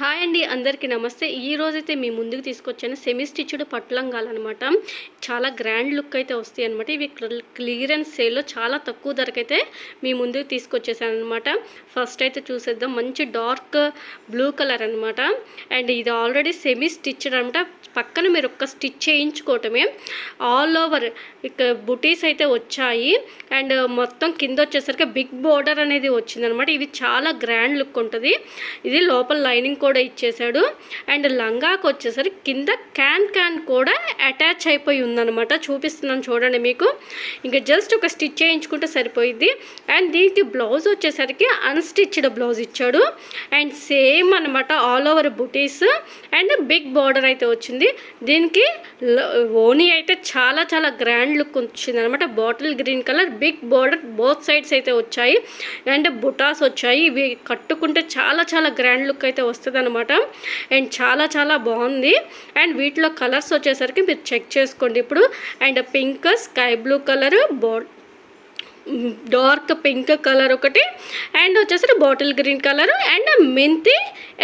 Hi అండి, అందరికీ నమస్తే. ఈ రోజైతే మీ ముందుకు తీసుకొచ్చాను సెమీ స్టిచ్డ్ పట్టు లంగాలన్నమాట. చాలా గ్రాండ్ లుక్ అయితే వస్తాయి అనమాట. ఇవి క్లియరెన్స్ సేల్లో చాలా తక్కువ ధరకైతే మీ ముందుకు తీసుకొచ్చేసాను అనమాట. ఫస్ట్ అయితే చూసేద్దాం. మంచి డార్క్ బ్లూ కలర్ అనమాట. అండ్ ఇది ఆల్రెడీ సెమీ స్టిచ్డ్ అనమాట. పక్కన మీరు ఒక్క స్టిచ్ చేయించుకోవటమే. ఆల్ ఓవర్ ఇక బుటీస్ అయితే వచ్చాయి. అండ్ మొత్తం కింద వచ్చేసరికి బిగ్ బోర్డర్ అనేది వచ్చిందనమాట. ఇది చాలా గ్రాండ్ లుక్ ఉంటుంది. ఇది లోపల లైనింగ్ కూడా ఇచ్చేసాడు. అండ్ లంగాకు వచ్చేసరికి కింద క్యాన్ కూడా అటాచ్ అయిపోయి ఉందన్నమాట. చూపిస్తున్నాను చూడండి మీకు. ఇంకా జస్ట్ ఒక స్టిచ్ చేయించుకుంటే సరిపోయింది. అండ్ దీనికి బ్లౌజ్ వచ్చేసరికి అన్స్టిచ్డ్ బ్లౌజ్ ఇచ్చాడు. అండ్ సేమ్ అనమాట, all over buttis and big border అయితే వచ్చింది. దీనికి ఓనీ అయితే చాలా చాలా గ్రాండ్ లుక్ వచ్చింది అనమాట. Bottle green colour big border both sides అయితే వచ్చాయి. అండ్ బుటాస్ వచ్చాయి. ఇవి కట్టుకుంటే చాలా చాలా గ్రాండ్ లుక్ అయితే వస్తుంది అనమాట. అండ్ చాలా చాలా బాగుంది. అండ్ వీటిలో కలర్స్ వచ్చేసరికి మీరు చెక్ చేసుకోండి ఇప్పుడు. And pink, sky blue colour, dark pink colour ఒకటి, అండ్ వచ్చేసరికి బాటిల్ గ్రీన్ కలర్ అండ్ మెంతి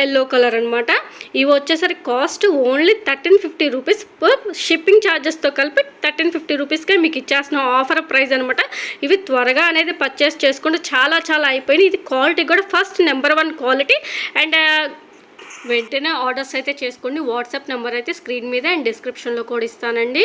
ఎల్లో కలర్ అనమాట. ఇవి వచ్చేసరికి కాస్ట్ ఓన్లీ 1350 రూపీస్. షిప్పింగ్ ఛార్జెస్తో కలిపి 1350 రూపీస్కే మీకు ఇచ్చేసిన ఆఫర్ ప్రైస్ అనమాట. ఇవి త్వరగా అనేది పర్చేస్ చేసుకుంటే చాలా చాలా అయిపోయినాయి. ఇది క్వాలిటీ కూడా ఫస్ట్ నెంబర్ 1 క్వాలిటీ. అండ్ వెంటనే ఆర్డర్స్ అయితే చేసుకోండి. వాట్సాప్ నెంబర్ అయితే స్క్రీన్ మీద అండ్ డిస్క్రిప్షన్లో కూడా ఇస్తానండి.